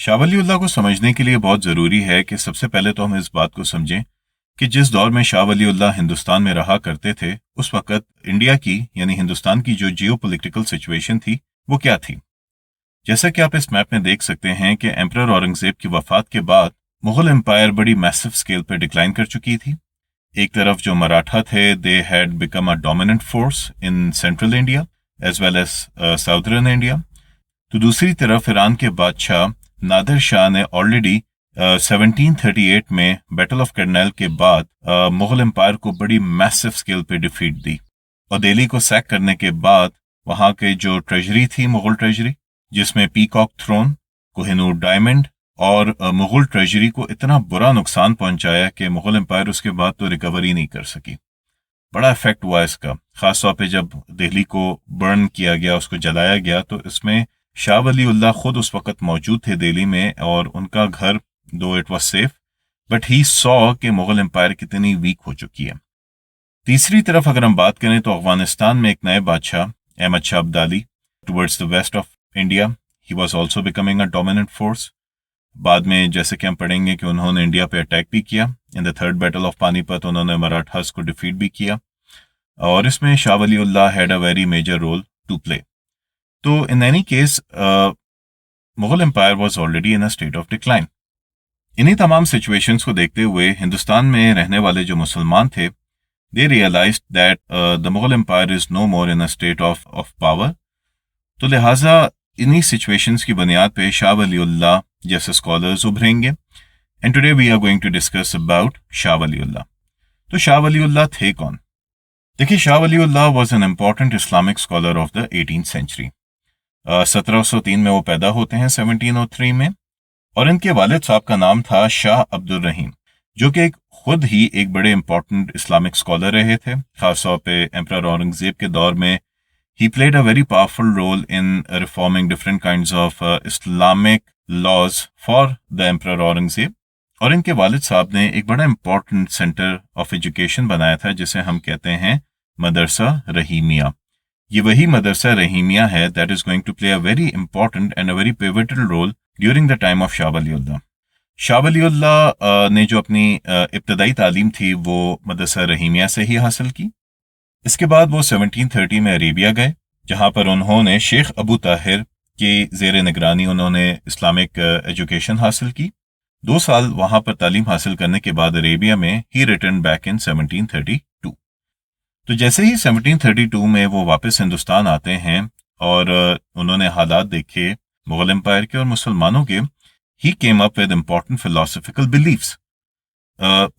شاہ ولی اللہ کو سمجھنے کے لیے بہت ضروری ہے کہ سب سے پہلے تو ہم اس بات کو سمجھیں کہ جس دور میں شاہ ولی اللہ ہندوستان میں رہا کرتے تھے اس وقت انڈیا کی یعنی ہندوستان کی جو جیو پولیٹیکل سچویشن تھی وہ کیا تھی۔ جیسا کہ آپ اس میپ میں دیکھ سکتے ہیں کہ ایمپرر اورنگزیب کی وفات کے بعد مغل امپائر بڑی میسو اسکیل پہ ڈکلائن کر چکی تھی۔ ایک طرف جو مراٹھا تھے they had become a dominant force in central India as well as southern India, تو دوسری طرف ایران کے بادشاہ نادر شاہ نے آلریڈی 1738 میں بیٹل آف کرنیل کے بعد مغل امپائر کو بڑی میسو اسکیل پہ ڈیفیٹ دی، اور دہلی کو سیک کرنے کے بعد وہاں کے جو ٹریجری تھی مغل ٹریجری جس میں peacock thrown, Koh Noor diamond اور مغل ٹریجری کو اتنا برا نقصان پہنچایا کہ مغل امپائر اس کے بعد تو ریکوری نہیں کر سکی۔ بڑا افیکٹ ہوا اس کا، خاص طور پہ جب دہلی کو برن کیا گیا، اس کو جلایا گیا، تو اس میں شاہ ولی اللہ خود اس وقت موجود تھے دہلی میں، اور ان کا گھر though it was safe but he saw کہ مغل امپائر کتنی ویک ہو چکی ہے۔ تیسری طرف اگر ہم بات کریں تو افغانستان میں ایک نئے بادشاہ Ahmad Shah Abdali towards the west of India, he was also becoming a dominant force. بعد میں جیسے کہ ہم پڑھیں گے کہ انہوں نے انڈیا پہ اٹیک بھی کیا، ان دا تھرڈ بیٹل آف پانی پت انہوں نے مراٹھاز کو ڈیفیٹ بھی کیا، اور اس میں Shah Wali Ullah had a very major role to play. تو in any case Mughal empire was already in a state of decline. انہی تمام سچویشنز کو دیکھتے ہوئے ہندوستان میں رہنے والے جو مسلمان تھے they realized that the Mughal empire is no more in a state of power, تو لہٰذا انہی سچویشنز کی بنیاد پہ شاہ ولی اللہ جیسے اسکالرز ابھریں گے، and today we are going to discuss about Shah Wali Ullah. تو شاہ ولی اللہ تھے کون؟ دیکھیے، Shah Wali Ullah was an important Islamic scholar of the 18th century. 1703 میں وہ پیدا ہوتے ہیں 1703 میں، اور ان کے والد صاحب کا نام تھا شاہ عبد الرحیم، جو کہ خود ہی ایک بڑے امپورٹنٹ اسلامک اسکالر رہے تھے، خاص طور پہ ایمپرر اورنگزیب کے دور میں ہی played a very powerful role in reforming different kinds of Islamic laws for the emperor Aurangzeb. اور ان کے والد صاحب نے ایک بڑا امپورٹنٹ سینٹر آف ایجوکیشن بنایا تھا جسے ہم کہتے ہیں مدرسہ رحیمیہ۔ یہ وہی مدرسہ رحیمیہ ہے that is going to play a very important and a very pivotal role during the time of Shah Wali Ullah. شاہ ولی اللہ نے جو اپنی ابتدائی تعلیم تھی وہ مدرسہ رحیمیہ سے ہی حاصل کی۔ اس کے بعد وہ 1730 میں عربیہ گئے، جہاں پر انہوں نے شیخ ابو طاہر کی زیر نگرانی انہوں نے اسلامک ایجوکیشن حاصل کی۔ 2 سال وہاں پر تعلیم حاصل کرنے کے بعد عربیہ میں ہی ریٹرن بیک ان 1732۔ تو جیسے ہی 1732 میں وہ واپس ہندوستان آتے ہیں اور انہوں نے حالات دیکھے مغل امپائر کے اور مسلمانوں کے، he came up with important philosophical beliefs.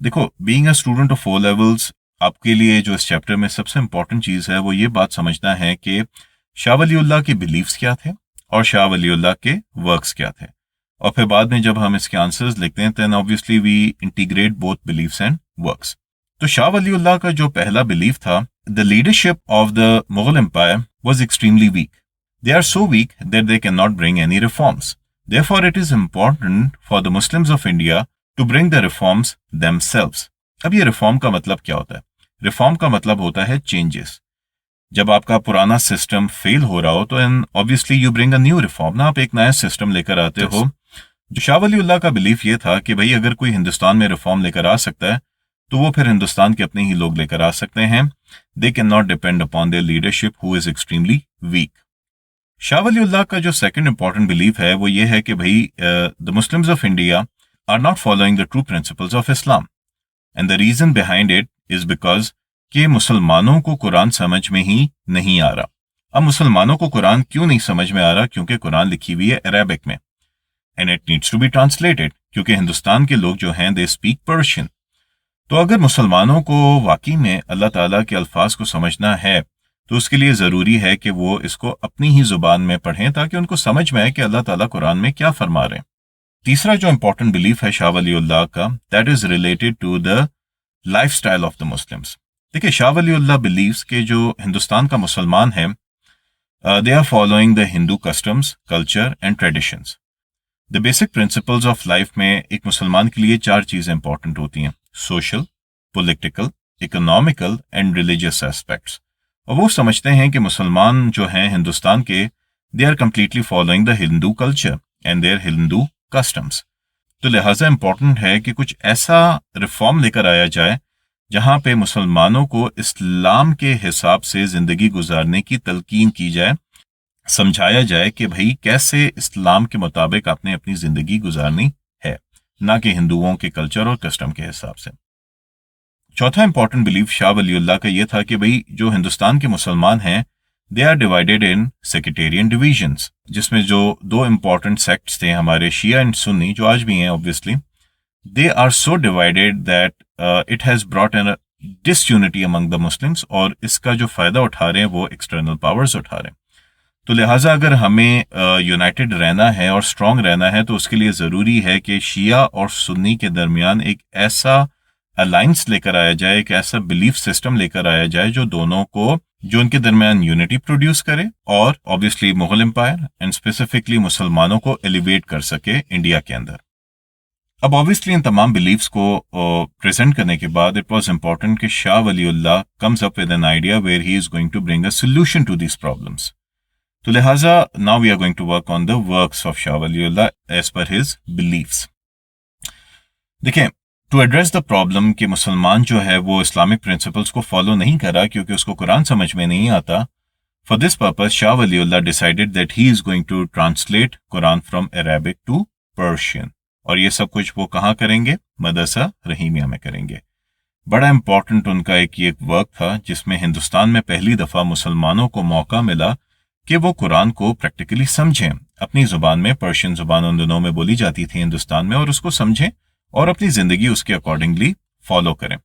دیکھو، being a student of O levels, آپ کے لیے جو اس چیپٹر میں سب سے امپورٹنٹ چیز ہے وہ یہ بات سمجھنا ہے کہ شاہ ولی اللہ کے بلیفس کیا تھے اور شاہ ولی اللہ کے ورکس کیا تھے، اور پھر بعد میں جب ہم اس کے آنسرز لکھتے ہیں then obviously we integrate both beliefs and works۔ تو شاہ ولی اللہ کا جو پہلا بلیف تھا، the leadership of the Mughal empire was extremely weak. They are so weak that they cannot bring any reforms. Therefore it is important for the Muslims of India to bring the reforms themselves۔ اب یہ reform کا مطلب کیا ہوتا ہے؟ Reform کا مطلب ہوتا ہے چینجز۔ جب آپ کا پرانا سسٹم فیل ہو رہا ہو تو obviously you bring a new reform، نا آپ ایک نیا سسٹم لے کر آتے ہو۔ جو شاہ ولی اللہ کا بلیف یہ تھا کہ بھئی اگر کوئی ہندوستان میں ریفارم لے کر آ سکتا ہے تو وہ پھر ہندوستان کے اپنے ہی لوگ لے کر آ سکتے ہیں۔ They cannot depend upon their leadership who is extremely weak۔ شاہ ولی اللہ کا جو سیکنڈ امپورٹنٹ بلیف ہے وہ یہ ہے کہ بھئی the Muslims of India are not following the true principles of Islam and the reason behind it is because کہ مسلمانوں کو قرآن سمجھ میں ہی نہیں آ رہا۔ اب مسلمانوں کو قرآن کیوں نہیں سمجھ میں آ رہا؟ کیونکہ قرآن لکھی ہوئی ہے عربک میں and it needs to be translated، کیونکہ ہندوستان کے لوگ جو ہیں they speak Persian۔ تو اگر مسلمانوں کو واقعی میں اللہ تعالیٰ کے الفاظ کو سمجھنا ہے تو اس کے لیے ضروری ہے کہ وہ اس کو اپنی ہی زبان میں پڑھیں تاکہ ان کو سمجھ میں آئے کہ اللہ تعالیٰ قرآن میں کیا فرما رہے ہیں۔ تیسرا جو امپورٹنٹ بلیف ہے شاہ ولی اللہ کا that is related to the lifestyle of the Muslims. دیکھیے، شاہ ولی اللہ بلیوز کہ جو ہندوستان کا مسلمان ہے they are following the Hindu customs, culture and traditions. The basic principles of life میں ایک مسلمان کے لیے 4 چیزیں امپورٹنٹ ہوتی ہیں: social, political, economical and religious aspects. اور وہ سمجھتے ہیں کہ مسلمان جو ہیں ہندوستان کے they are completely following the Hindu culture and their Hindu customs. تو لہٰذا امپورٹنٹ ہے کہ کچھ ایسا ریفارم لے کر آیا جائے جہاں پہ مسلمانوں کو اسلام کے حساب سے زندگی گزارنے کی تلقین کی جائے، سمجھایا جائے کہ بھئی کیسے اسلام کے مطابق آپ نے اپنی زندگی گزارنی ہے، نہ کہ ہندوؤں کے کلچر اور کسٹم کے حساب سے. چوتھا امپورٹنٹ بلیف شاہ ولی اللہ کا یہ تھا کہ بھئی جو ہندوستان کے مسلمان ہیں they are divided in sectarian divisions, جس میں جو دو امپورٹنٹ سیکٹس تھے ہمارے شیعہ اینڈ سنی، جو آج بھی ہیں obviously, they are so divided that it has brought in a disunity among the Muslims، اور اس کا جو فائدہ اٹھا رہے ہیں وہ ایکسٹرنل پاورز اٹھا رہے ہیں. تو لہٰذا اگر ہمیں یونائٹڈ رہنا ہے اور اسٹرانگ رہنا ہے تو اس کے لیے ضروری ہے کہ شیعہ اور سنی کے درمیان ایک ایسا الائنس لے کر آیا جائے، ایک ایسا بلیف سسٹم لے کر آیا جائے جو دونوں کو، جو ان کے درمیان یونٹی پروڈیوس کرے اور obviously Mughal empire and specifically مسلمانوں کو ایلیویٹ کر سکے انڈیا کے اندر. اب obviously ان تمام بلیفس کو پریزنٹ کرنے کے بعد اٹ واز امپورٹنٹ کہ Shah Wali Ullah comes up with an idea where he is going to bring a solution to these problems. تو لہٰذا now we are going to work on the works of Shah Wali Allah as per his beliefs. دیکھیں، to address the problem کہ مسلمان جو ہے وہ Islamic principles کو follow نہیں کر رہا کیونکہ اس کو قرآن سمجھ میں نہیں آتا، for this purpose Shah Wali Ullah decided that he is going to translate Quran from Arabic to Persian. اور یہ سب کچھ وہ کہاں کریں گے؟ مدرسہ رحیمیہ میں کریں گے. بڑا امپورٹنٹ ان کا ایک ورک تھا جس میں ہندوستان میں پہلی دفعہ مسلمانوں کو موقع ملا کہ وہ قرآن کو پریکٹیکلی سمجھیں اپنی زبان میں. پرشین زبان ان دنوں میں بولی جاتی تھی ہندوستان میں، اور اس کو سمجھیں اور اپنی زندگی اس کے اکارڈنگلی فالو کریں.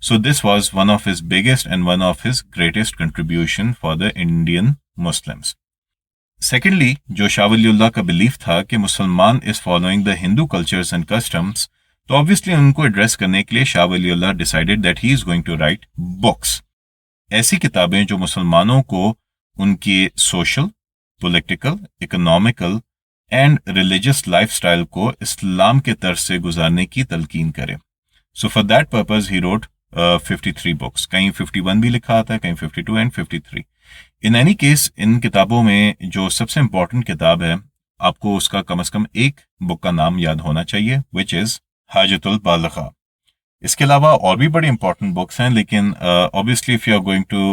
So this was one of his biggest and one of his greatest contribution for the Indian Muslims. Secondly, جو شاہ ولی اللہ کا بلیف تھا کہ مسلمان is following the Hindu cultures and customs, تو obviously ان کو ایڈریس کرنے کے لیے Shah Wali Ullah decided that he is going to write books, ایسی کتابیں جو مسلمانوں کو ان کی social, political, economical and religious life style کو اسلام کے طرز سے گزارنے کی تلقین کرے. So for that purpose he wrote 53 books, کہیں 51 بھی لکھا آتا ہے، کہیں 52 اینڈ 53. ان اینی کیس ان کتابوں میں جو سب سے امپورٹنٹ کتاب ہے، آپ کو اس کا کم از کم ایک بک کا نام یاد ہونا چاہیے، وچ از حاجت البالغہ. اس کے علاوہ اور بھی بڑی امپورٹنٹ بکس ہیں، لیکن obviously if you are going to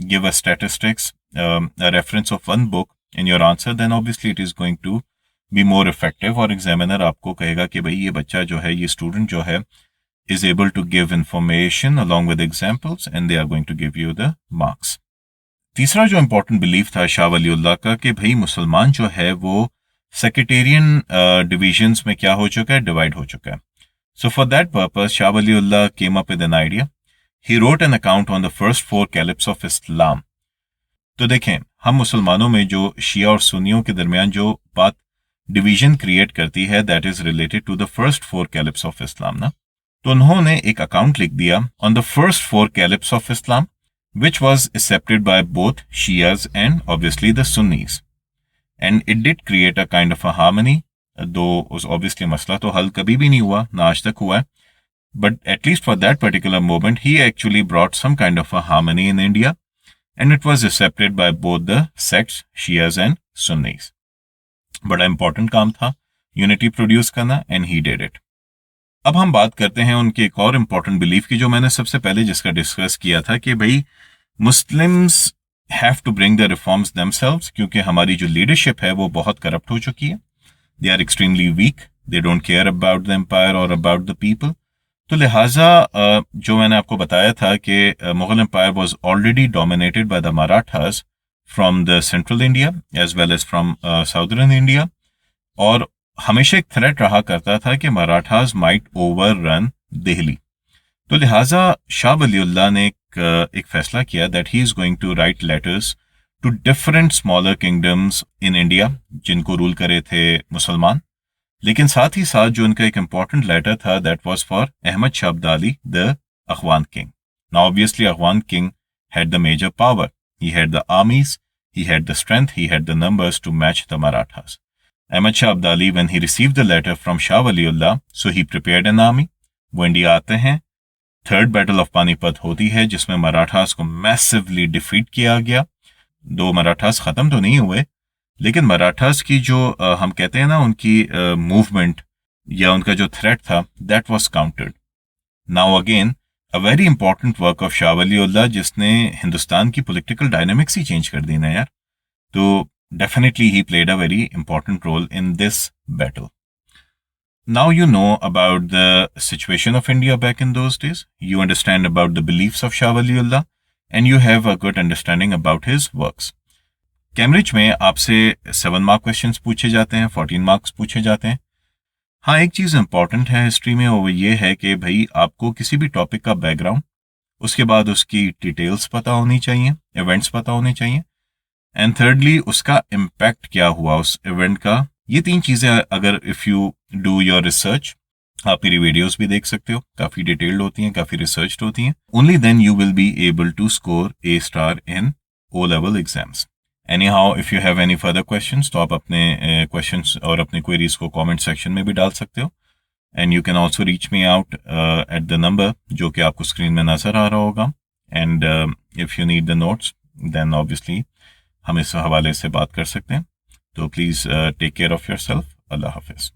give a statistics, a reference of one book in your answer, then obviously it is going to be more effective. اور ایگزامینر آپ کو کہے گا کہ بھئی یہ بچہ جو ہے، یہ اسٹوڈنٹ جو ہے is able to give information along with examples and they are going to give you the marks. تیسرا جو امپورٹنٹ بلیف تھا شاہ ولی اللہ کا کہ بھئی مسلمان جو ہے وہ سیکٹیرین ڈویژنس میں کیا ہو چکا ہے؟ ڈیوائڈ ہو چکا ہے. So for that purpose, Shah Wali Allah came up with an idea. He wrote an account on the first 4 caliphs of Islam. تو دیکھیں، ہم مسلمانوں میں جو شیعہ اور سنیوں کے درمیان جو بات ڈویژن کریٹ کرتی ہے that is related to the first 4 caliphs of Islam نا، تو انہوں نے ایک اکاؤنٹ لکھ دیا on the first 4 caliphs of Islam which was accepted by both Shias and obviously the Sunnis. And it did create a kind of a harmony. Do obviously مسئلہ تو حل کبھی بھی نہیں ہوا، نہ آج تک ہوا ہے، but at least for that particular moment he actually brought some kind of a harmony in India and it was accepted by both the sects, Shias and Sunnis. بڑا امپورٹنٹ کام تھا یونٹی پروڈیوس کرنا and he did it. اب ہم بات کرتے ہیں ان کے ایک اور امپورٹنٹ بلیف کی جو میں نے سب سے پہلے جس کا ڈسکس کیا تھا کہ بھائی Muslims have to bring the reforms themselves، کیونکہ ہماری جو لیڈرشپ ہے وہ بہت کرپٹ ہو چکی ہے. They are extremely weak. They don't care about the empire or about the people. تو لہٰذا جو میں نے آپ کو بتایا تھا کہ Mughal empire was already dominated by the Marathas from the central India as well as from southern India، اور ہمیشہ ایک تھریٹ رہا کرتا تھا کہ Marathas might overrun دہلی. تو لہٰذا شاہ ولی اللہ نے ایک فیصلہ کیا that he is going to write letters to different smaller kingdoms in India جن کو رول کرے تھے مسلمان، لیکن ساتھ ہی ساتھ جو ان کا ایک امپورٹنٹ لیٹر تھا that was for Ahmad Shah Abdali the Aghwan king. Now obviously Aghwan king had the major power. He had the armies, he had the strength, he had the numbers to match the Marathas. Ahmad Shah Abdali, when he received the letter from Shah Waliullah, so he prepared an army. وہ India آتے ہیں، third battle of پانی پت ہوتی ہے جس میں مراٹھاس کو میسیولی ڈیفیٹ کیا گیا. دو مراٹھاس ختم تو نہیں ہوئے لیکن مراٹھاز کی جو ہم کہتے ہیں نا ان کی موومنٹ یا ان کا جو تھریٹ تھا that was countered. Now again a very important work of Shah Wali Ullah جس نے ہندوستان کی پولیٹیکل ڈائنامکس ہی چینج کر دی نا یار. تو ڈیفینیٹلی ہی played a very important role in this battle. Now you know about the situation of India back in those days. You understand about the beliefs of Shah Waliullah and you have a good understanding about his works. Cambridge میں آپ سے 7 mark questions پوچھے جاتے ہیں, 14 marks پوچھے جاتے ہیں. ہاں ایک چیز امپورٹنٹ ہے ہسٹری میں, وہ یہ ہے کہ بھائی آپ کو کسی بھی ٹاپک کا بیک گراؤنڈ, اس کے بعد اس کی ڈیٹیلس پتہ ہونی چاہیے, ایونٹس پتہ ہونے چاہیے, اینڈ تھرڈلی اس کا امپیکٹ کیا ہوا اس ایونٹ کا. یہ 3 چیزیں اگر if you do your research, آپ میری ویڈیوز بھی دیکھ سکتے ہو, کافی ڈیٹیلڈ ہوتی ہیں, کافی ریسرچڈ ہوتی ہیں. Only then you will be able to score A* in O level exams. Anyhow if you have any further questions تو آپ اپنے کویشچنس اور اپنے کوئریز کو کامنٹ سیکشن میں بھی ڈال سکتے ہو. And you can also reach me out at the number جو کہ آپ کو اسکرین میں نظر آ رہا ہوگا. And if you need the notes then obviously ہم اس حوالے سے بات کر سکتے ہیں. تو please take care of yourself. اللہ حافظ.